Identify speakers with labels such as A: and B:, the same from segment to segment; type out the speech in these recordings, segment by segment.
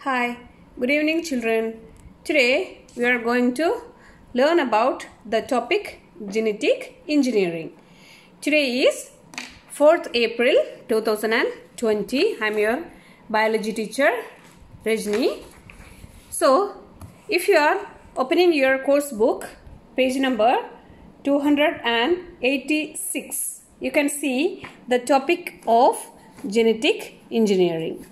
A: Hi, good evening children. Today we are going to learn about the topic genetic engineering. Today is 4th April 2020. I am your biology teacher Rajni. So, if you are opening your course book, page number 286, you can see the topic of genetic engineering.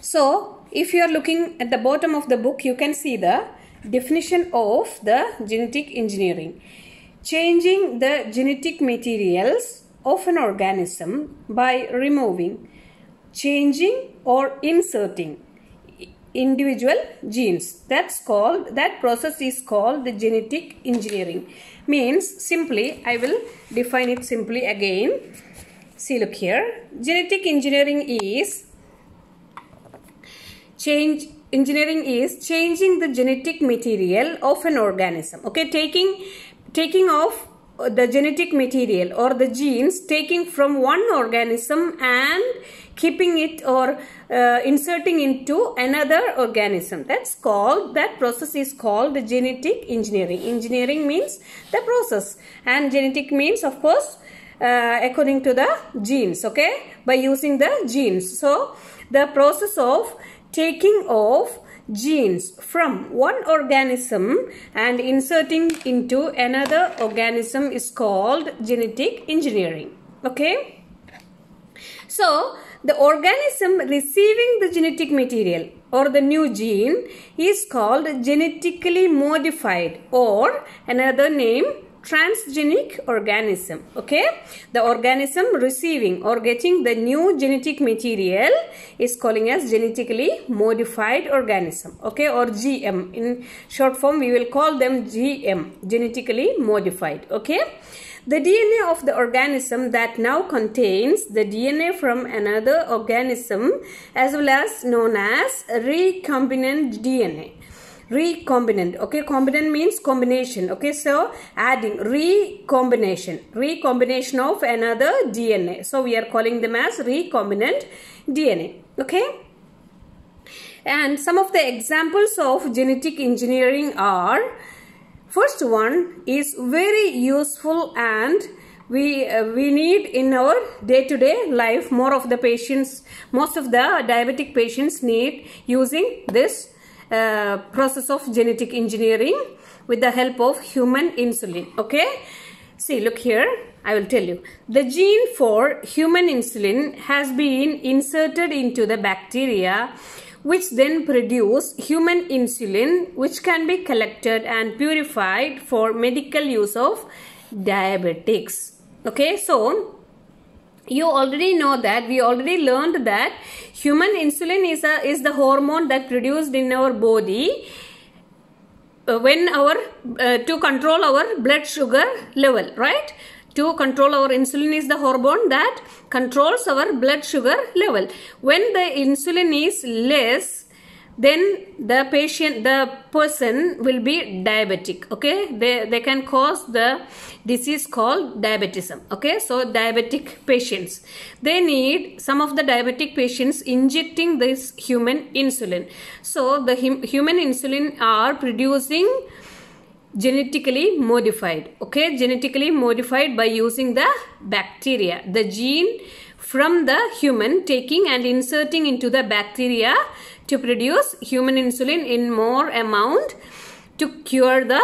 A: So, if you are looking at the bottom of the book, you can see the definition of the genetic engineering. Changing the genetic materials of an organism by removing, changing or inserting individual genes. That process is called the genetic engineering. Means simply, I will define it simply again. See, look here. Genetic engineering is changing the genetic material of an organism. Okay, taking off the genetic material or the genes, taking from one organism and keeping it or inserting into another organism. That process is called the genetic engineering. Engineering means the process, and genetic means, of course, according to the genes. Okay, by using the genes. So the process of taking off genes from one organism and inserting into another organism is called genetic engineering. Okay. So, the organism receiving the genetic material or the new gene is called genetically modified, or another name, transgenic organism. Okay, the organism receiving or getting the new genetic material is calling as genetically modified organism. Okay, or GM. In short form, we will call them GM, genetically modified. Okay, the DNA of the organism that now contains the DNA from another organism, as well as known as recombinant DNA. Recombinant. Okay, combinant means combination. Okay, so adding recombination of another DNA. So we are calling them as recombinant DNA. Okay, and some of the examples of genetic engineering are, first one is very useful and we need in our day-to-day life. Most of the diabetic patients need using this process of genetic engineering with the help of human insulin. Okay, see, look here, I will tell you. The gene for human insulin has been inserted into the bacteria, which then produce human insulin, which can be collected and purified for medical use of diabetics. Okay, so you already know that, we already learned that human insulin is the hormone that produced in our body when to control our blood sugar level, right? To control our insulin is the hormone that controls our blood sugar level. When the insulin is less, then the person will be diabetic. Okay, they can cause the disease called diabetism. Okay, so diabetic patients, they need, some of the diabetic patients injecting this human insulin. So the human insulin are producing genetically modified. Okay, genetically modified by using the bacteria, the gene from the human, taking and inserting into the bacteria to produce human insulin in more amount to cure the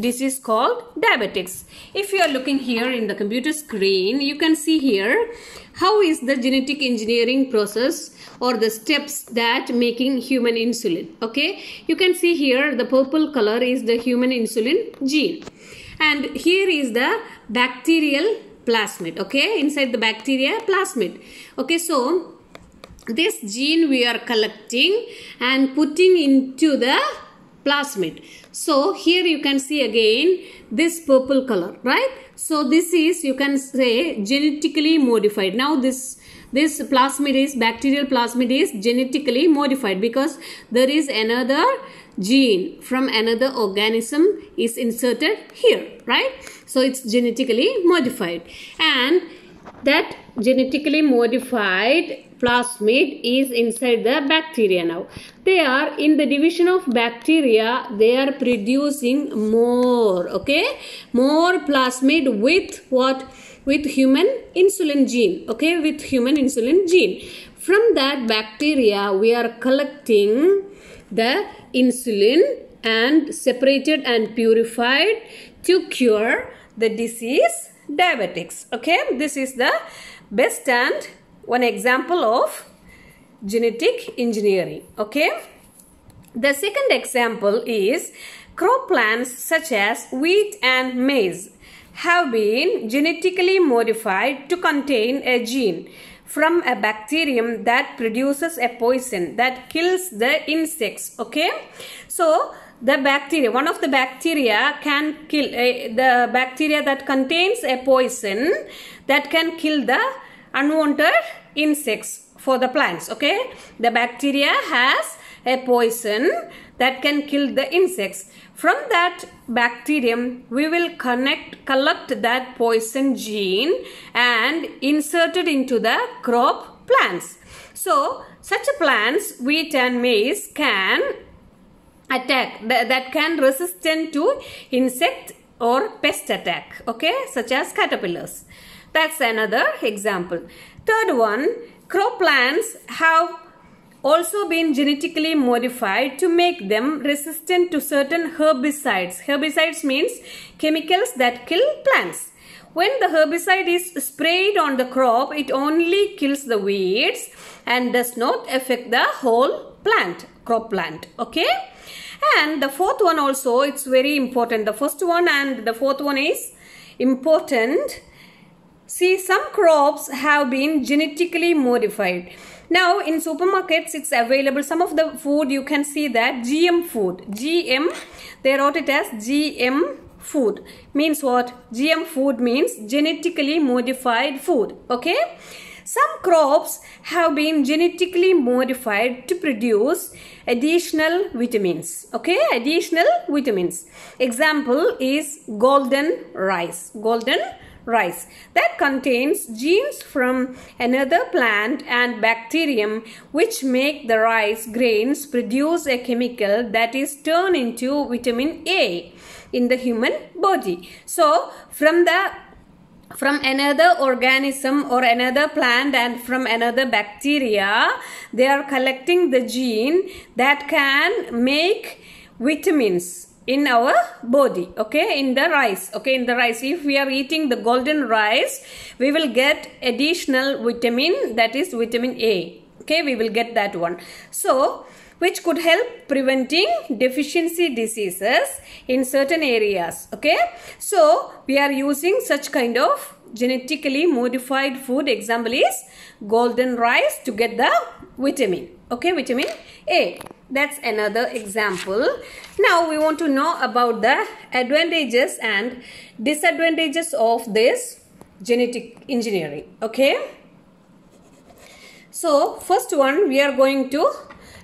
A: disease called diabetics. If you are looking here in the computer screen, you can see here how is the genetic engineering process or the steps that making human insulin. Okay, you can see here the purple color is the human insulin gene, and here is the bacterial plasmid. Okay, inside the bacteria plasmid. Okay, so this gene we are collecting and putting into the plasmid. So here you can see again this purple color, right? So this is, you can say, genetically modified. Now this plasmid is, bacterial plasmid is genetically modified because there is another gene from another organism is inserted here, right? So it's genetically modified, and that genetically modified plasmid is inside the bacteria now. They are in the division of bacteria, they are producing more, okay, more plasmid with what? With human insulin gene, okay, with human insulin gene. From that bacteria, we are collecting the insulin and separated and purified to cure the disease diabetics, okay. This is the best and one example of genetic engineering, okay. The second example is crop plants such as wheat and maize have been genetically modified to contain a gene from a bacterium that produces a poison that kills the insects, okay. So the bacteria, one of the bacteria can kill the bacteria that contains a poison that can kill the unwanted insects for the plants, okay. The bacteria has a poison that can kill the insects. From that bacterium, we will collect that poison gene and insert it into the crop plants. So such plants, wheat and maize, can attack, that can resistant to insect or pest attack, okay, such as caterpillars. That's another example. Third one, crop plants have also been genetically modified to make them resistant to certain herbicides. Herbicides means chemicals that kill plants. When the herbicide is sprayed on the crop, it only kills the weeds and does not affect the whole plant, crop plant, okay. And the fourth one also, it's very important. The first one and the fourth one is important. See, some crops have been genetically modified. Now in supermarkets it's available. Some of the food you can see that GM food. GM, they wrote it as GM food. Means what? GM food means genetically modified food, okay. Some crops have been genetically modified to produce additional vitamins, okay, additional vitamins. Example is golden rice. Golden rice that contains genes from another plant and bacterium which make the rice grains produce a chemical that is turned into vitamin A in the human body. So from another organism or another plant and from another bacteria, they are collecting the gene that can make vitamins in our body, okay, in the rice, okay, in the rice. If we are eating the golden rice, we will get additional vitamin, that is vitamin A, okay, we will get that one. So which could help preventing deficiency diseases in certain areas, okay. So we are using such kind of genetically modified food. Example is golden rice to get the vitamin, okay, vitamin A. That's another example. Now we want to know about the advantages and disadvantages of this genetic engineering, okay. So first one, we are going to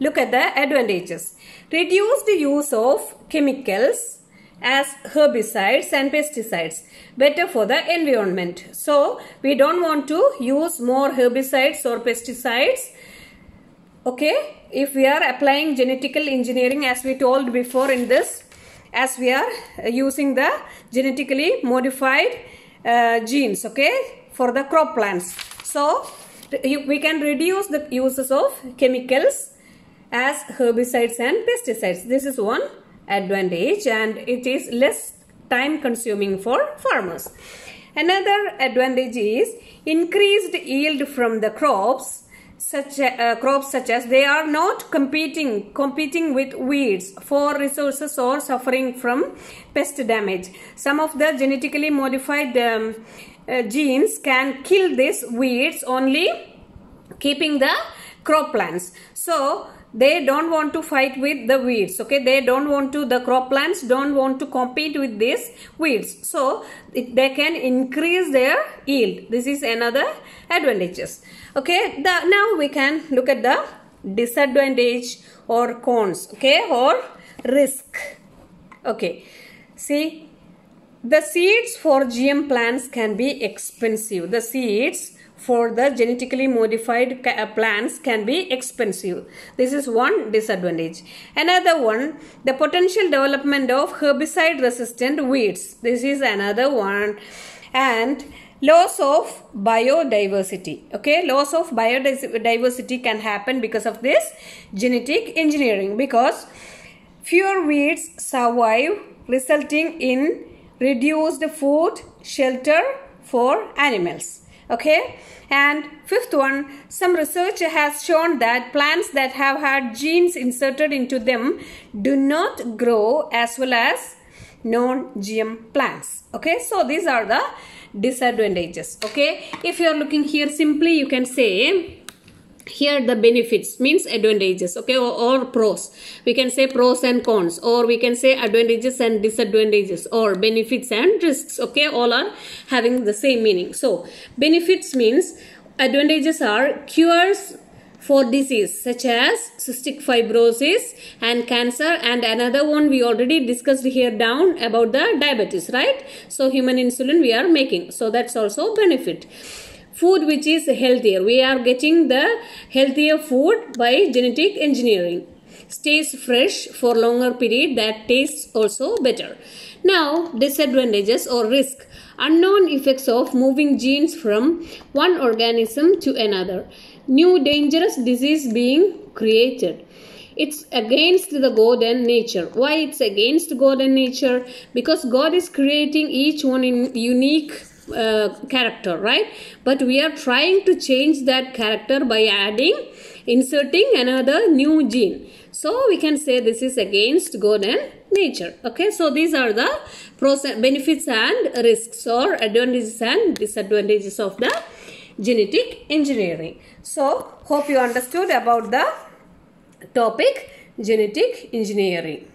A: look at the advantages. Reduce the use of chemicals as herbicides and pesticides, better for the environment. So we don't want to use more herbicides or pesticides, okay, if we are applying genetical engineering, as we told before in this, as we are using the genetically modified genes, okay, for the crop plants. So we can reduce the uses of chemicals as herbicides and pesticides. This is one advantage, and it is less time consuming for farmers. Another advantage is increased yield from the crops such as they are not competing with weeds for resources or suffering from pest damage. Some of the genetically modified genes can kill these weeds, only keeping the crop plants. So they don't want to fight with the weeds, okay, they don't want to, the crop plants don't want to compete with these weeds, so they can increase their yield. This is another advantages, okay. Now we can look at the disadvantage or cons, okay, or risk, okay. See, the seeds for GM plants can be expensive. The seeds for the genetically modified plants can be expensive. This is one disadvantage. Another one, the potential development of herbicide resistant weeds. This is another one. And loss of biodiversity. Okay, loss of biodiversity can happen because of this genetic engineering, because fewer weeds survive, resulting in reduced food shelter for animals. Okay, and fifth one, some research has shown that plants that have had genes inserted into them do not grow as well as non-GM plants. Okay, so these are the disadvantages. Okay, if you are looking here, simply you can say here the benefits means advantages. Okay, or pros. We can say pros and cons, or we can say advantages and disadvantages, or benefits and risks. Okay, all are having the same meaning. So benefits means, advantages are cures for disease such as cystic fibrosis and cancer, and another one we already discussed here down about the diabetes, right? So human insulin we are making, so that's also benefit. Food which is healthier, we are getting the healthier food by genetic engineering. Stays fresh for longer period, that tastes also better. Now disadvantages or risk, unknown effects of moving genes from one organism to another. New dangerous disease being created. It's against the God and nature. Why it's against God and nature? Because God is creating each one in unique character, right? But we are trying to change that character by inserting another new gene. So we can say this is against God and nature. Okay, so these are the benefits and risks, or advantages and disadvantages of the genetic engineering. So hope you understood about the topic genetic engineering.